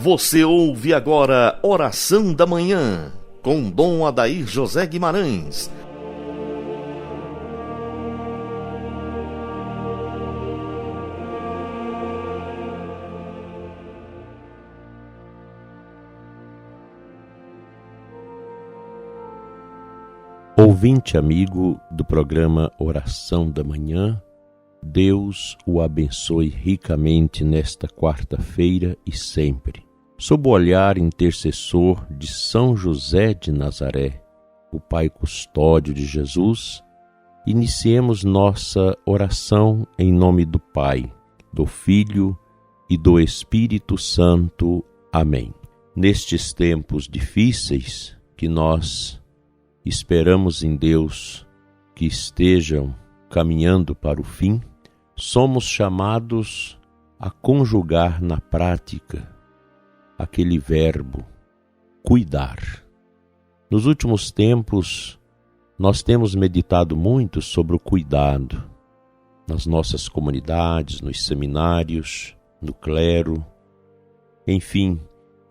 Você ouve agora Oração da Manhã, com Dom Adair José Guimarães. Ouvinte amigo do programa Oração da Manhã, Deus o abençoe ricamente nesta quarta-feira e sempre. Sob o olhar intercessor de São José de Nazaré, o Pai custódio de Jesus, iniciemos nossa oração em nome do Pai, do Filho e do Espírito Santo. Amém. Nestes tempos difíceis que nós esperamos em Deus que estejam caminhando para o fim, somos chamados a conjugar na prática aquele verbo, cuidar. Nos últimos tempos, nós temos meditado muito sobre o cuidado nas nossas comunidades, nos seminários, no clero, enfim,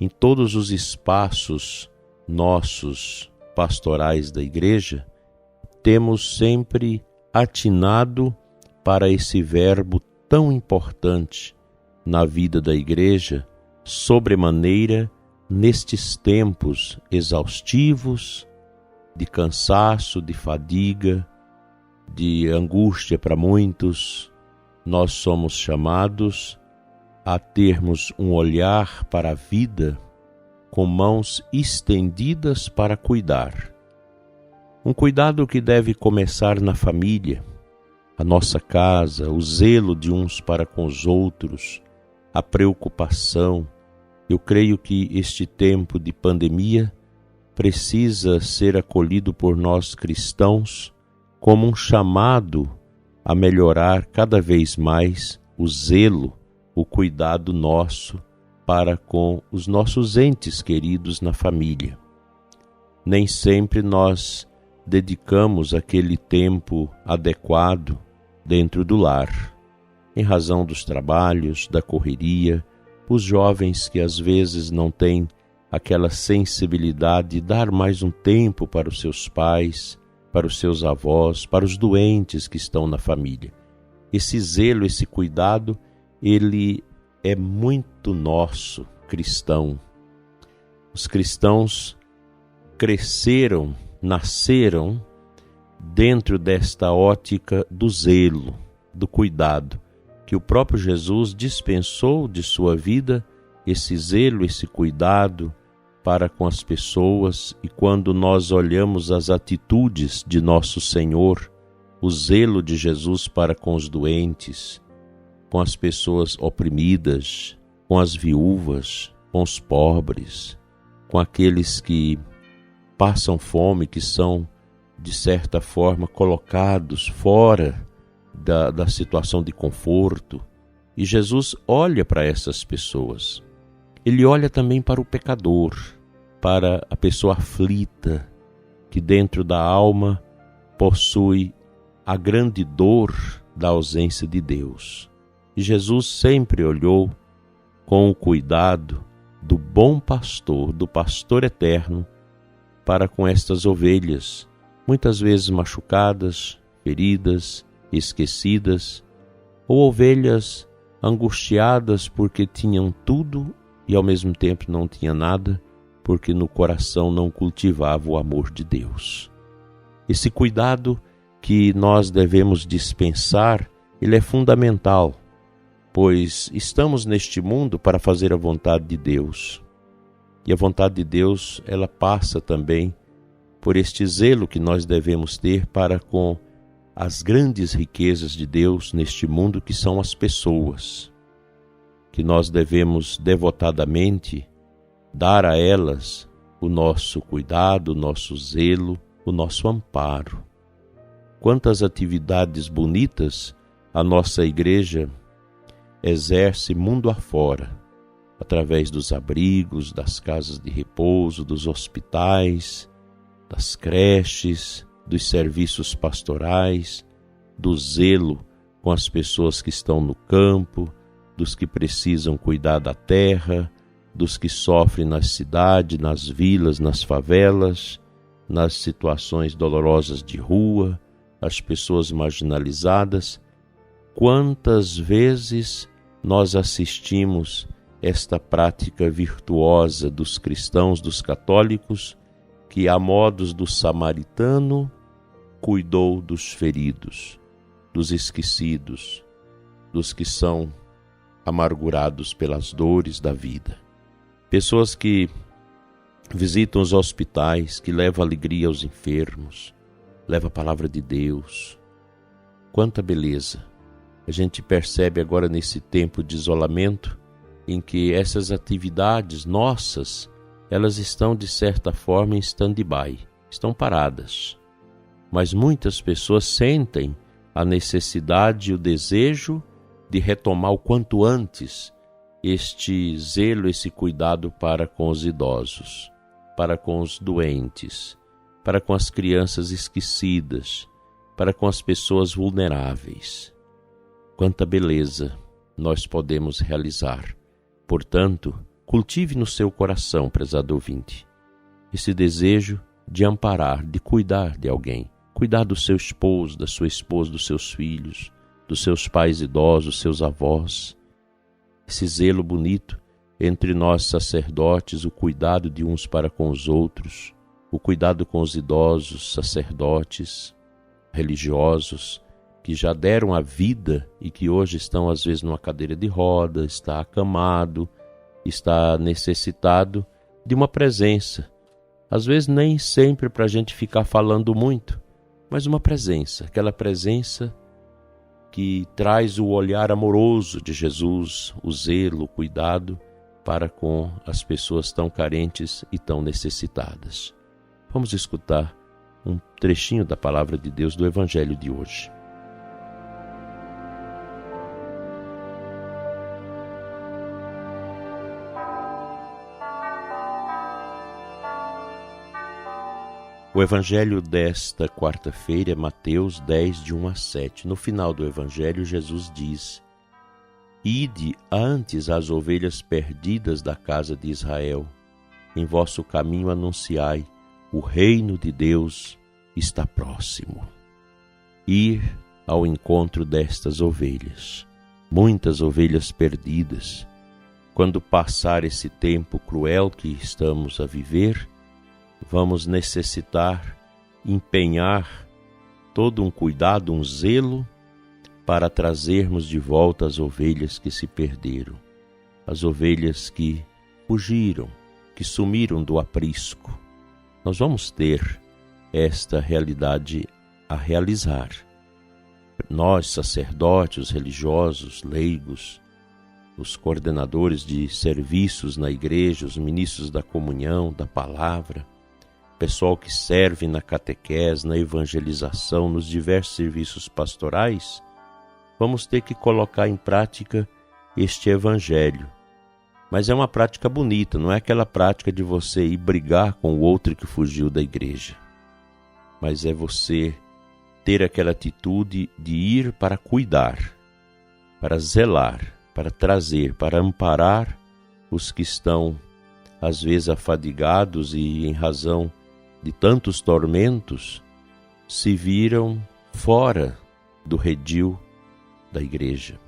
em todos os espaços nossos pastorais da igreja, temos sempre atinado para esse verbo tão importante na vida da igreja, sobremaneira nestes tempos exaustivos, de cansaço, de fadiga, de angústia para muitos. Nós somos chamados a termos um olhar para a vida com mãos estendidas para cuidar. Um cuidado que deve começar na família, a nossa casa, o zelo de uns para com os outros, a preocupação. Eu creio que este tempo de pandemia precisa ser acolhido por nós cristãos como um chamado a melhorar cada vez mais o zelo, o cuidado nosso para com os nossos entes queridos na família. Nem sempre nós dedicamos aquele tempo adequado dentro do lar, em razão dos trabalhos, da correria, os jovens que às vezes não têm aquela sensibilidade de dar mais um tempo para os seus pais, para os seus avós, para os doentes que estão na família. Esse zelo, esse cuidado, ele é muito nosso, cristão. Os cristãos cresceram, nasceram dentro desta ótica do zelo, do cuidado, que o próprio Jesus dispensou de sua vida, esse zelo, esse cuidado para com as pessoas. E quando nós olhamos as atitudes de nosso Senhor, o zelo de Jesus para com os doentes, com as pessoas oprimidas, com as viúvas, com os pobres, com aqueles que passam fome, que são, de certa forma, colocados fora da situação de conforto. E Jesus olha para essas pessoas. Ele olha também para o pecador, para a pessoa aflita, que dentro da alma possui a grande dor da ausência de Deus. E Jesus sempre olhou com o cuidado do bom pastor, do pastor eterno, para com estas ovelhas, muitas vezes machucadas, feridas, esquecidas, ou ovelhas angustiadas porque tinham tudo e ao mesmo tempo não tinha nada, porque no coração não cultivava o amor de Deus. Esse cuidado que nós devemos dispensar, ele é fundamental, pois estamos neste mundo para fazer a vontade de Deus. E a vontade de Deus, ela passa também por este zelo que nós devemos ter para com as grandes riquezas de Deus neste mundo, que são as pessoas, que nós devemos devotadamente dar a elas o nosso cuidado, o nosso zelo, o nosso amparo. Quantas atividades bonitas a nossa igreja exerce mundo afora, através dos abrigos, das casas de repouso, dos hospitais, das creches, dos serviços pastorais, do zelo com as pessoas que estão no campo, dos que precisam cuidar da terra, dos que sofrem na cidade, nas vilas, nas favelas, nas situações dolorosas de rua, as pessoas marginalizadas. Quantas vezes nós assistimos esta prática virtuosa dos cristãos, dos católicos, que a modos do samaritano cuidou dos feridos, dos esquecidos, dos que são amargurados pelas dores da vida. Pessoas que visitam os hospitais, que levam alegria aos enfermos, levam a palavra de Deus. Quanta beleza! A gente percebe agora nesse tempo de isolamento, em que essas atividades nossas, elas estão de certa forma em stand-by, estão paradas. Mas muitas pessoas sentem a necessidade e o desejo de retomar o quanto antes este zelo, esse cuidado para com os idosos, para com os doentes, para com as crianças esquecidas, para com as pessoas vulneráveis. Quanta beleza nós podemos realizar. Portanto, cultive no seu coração, prezado ouvinte, esse desejo de amparar, de cuidar de alguém, cuidar do seu esposo, da sua esposa, dos seus filhos, dos seus pais idosos, seus avós. Esse zelo bonito entre nós sacerdotes, o cuidado de uns para com os outros, o cuidado com os idosos, sacerdotes, religiosos, que já deram a vida e que hoje estão às vezes numa cadeira de roda, está acamado, está necessitado de uma presença. Às vezes nem sempre para a gente ficar falando muito, mas uma presença, aquela presença que traz o olhar amoroso de Jesus, o zelo, o cuidado para com as pessoas tão carentes e tão necessitadas. Vamos escutar um trechinho da palavra de Deus do Evangelho de hoje. O Evangelho desta quarta-feira é Mateus 10, de 1 a 7. No final do Evangelho, Jesus diz: Ide antes às ovelhas perdidas da casa de Israel. Em vosso caminho anunciai, o reino de Deus está próximo. Ir ao encontro destas ovelhas, muitas ovelhas perdidas. Quando passar esse tempo cruel que estamos a viver, vamos necessitar empenhar todo um cuidado, um zelo para trazermos de volta as ovelhas que se perderam, as ovelhas que fugiram, que sumiram do aprisco. Nós vamos ter esta realidade a realizar. Nós, sacerdotes, os religiosos, leigos, os coordenadores de serviços na igreja, os ministros da comunhão, da palavra, pessoal que serve na catequese, na evangelização, nos diversos serviços pastorais, vamos ter que colocar em prática este evangelho. Mas é uma prática bonita, não é aquela prática de você ir brigar com o outro que fugiu da igreja. Mas é você ter aquela atitude de ir para cuidar, para zelar, para trazer, para amparar os que estão, às vezes, afadigados e, em razão de tantos tormentos, se viram fora do redil da igreja.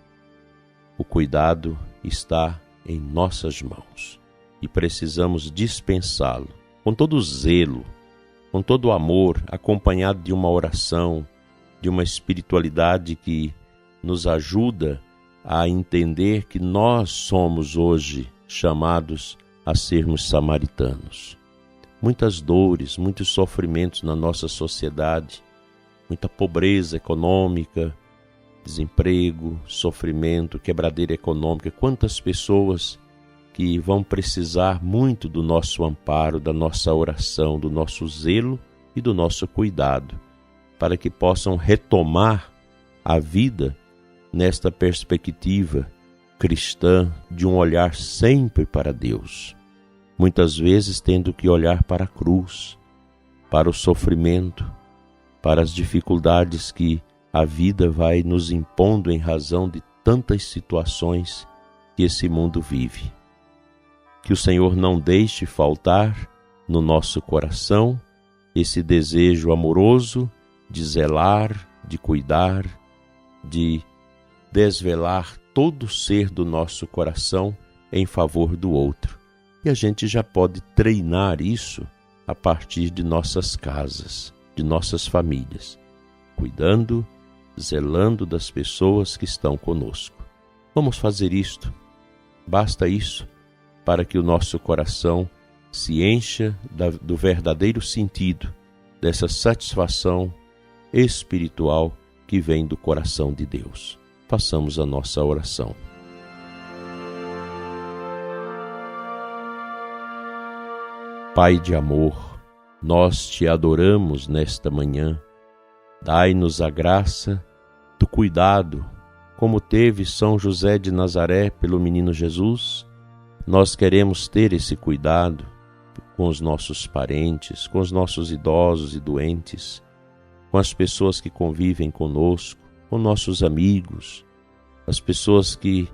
O cuidado está em nossas mãos e precisamos dispensá-lo com todo o zelo, com todo o amor, acompanhado de uma oração, de uma espiritualidade que nos ajuda a entender que nós somos hoje chamados a sermos samaritanos. Muitas dores, muitos sofrimentos na nossa sociedade, muita pobreza econômica, desemprego, sofrimento, quebradeira econômica. Quantas pessoas que vão precisar muito do nosso amparo, da nossa oração, do nosso zelo e do nosso cuidado, para que possam retomar a vida nesta perspectiva cristã de um olhar sempre para Deus. Muitas vezes tendo que olhar para a cruz, para o sofrimento, para as dificuldades que a vida vai nos impondo em razão de tantas situações que esse mundo vive. Que o Senhor não deixe faltar no nosso coração esse desejo amoroso de zelar, de cuidar, de desvelar todo o ser do nosso coração em favor do outro. E a gente já pode treinar isso a partir de nossas casas, de nossas famílias, cuidando, zelando das pessoas que estão conosco. Vamos fazer isto. Basta isso para que o nosso coração se encha do verdadeiro sentido dessa satisfação espiritual que vem do coração de Deus. Façamos a nossa oração. Pai de amor, nós te adoramos nesta manhã. Dai-nos a graça do cuidado, como teve São José de Nazaré pelo menino Jesus. Nós queremos ter esse cuidado com os nossos parentes, com os nossos idosos e doentes, com as pessoas que convivem conosco, com nossos amigos, as pessoas que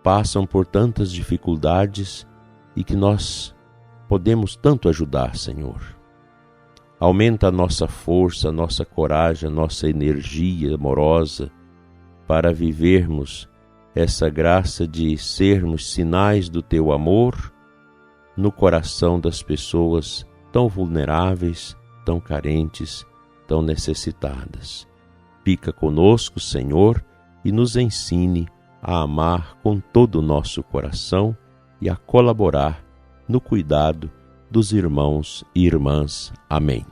passam por tantas dificuldades e que nós podemos tanto ajudar, Senhor. Aumenta a nossa força, a nossa coragem, a nossa energia amorosa para vivermos essa graça de sermos sinais do Teu amor no coração das pessoas tão vulneráveis, tão carentes, tão necessitadas. Fica conosco, Senhor, e nos ensine a amar com todo o nosso coração e a colaborar no cuidado dos irmãos e irmãs. Amém.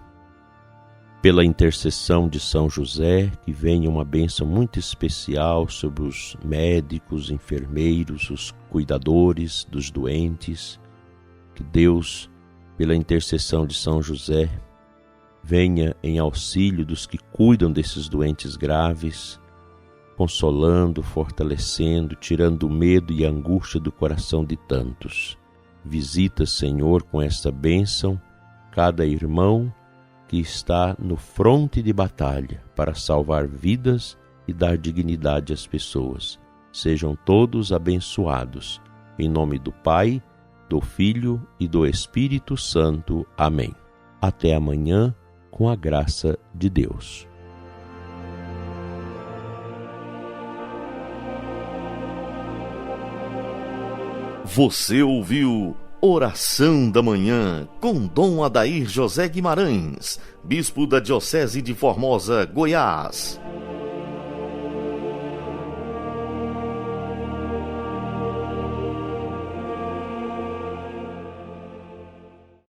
Pela intercessão de São José, que venha uma bênção muito especial sobre os médicos, enfermeiros, os cuidadores dos doentes. Que Deus, pela intercessão de São José, venha em auxílio dos que cuidam desses doentes graves, consolando, fortalecendo, tirando o medo e a angústia do coração de tantos. Visita, Senhor, com esta bênção, cada irmão que está no fronte de batalha para salvar vidas e dar dignidade às pessoas. Sejam todos abençoados. Em nome do Pai, do Filho e do Espírito Santo. Amém. Até amanhã, com a graça de Deus. Você ouviu Oração da Manhã com Dom Adair José Guimarães, Bispo da Diocese de Formosa, Goiás.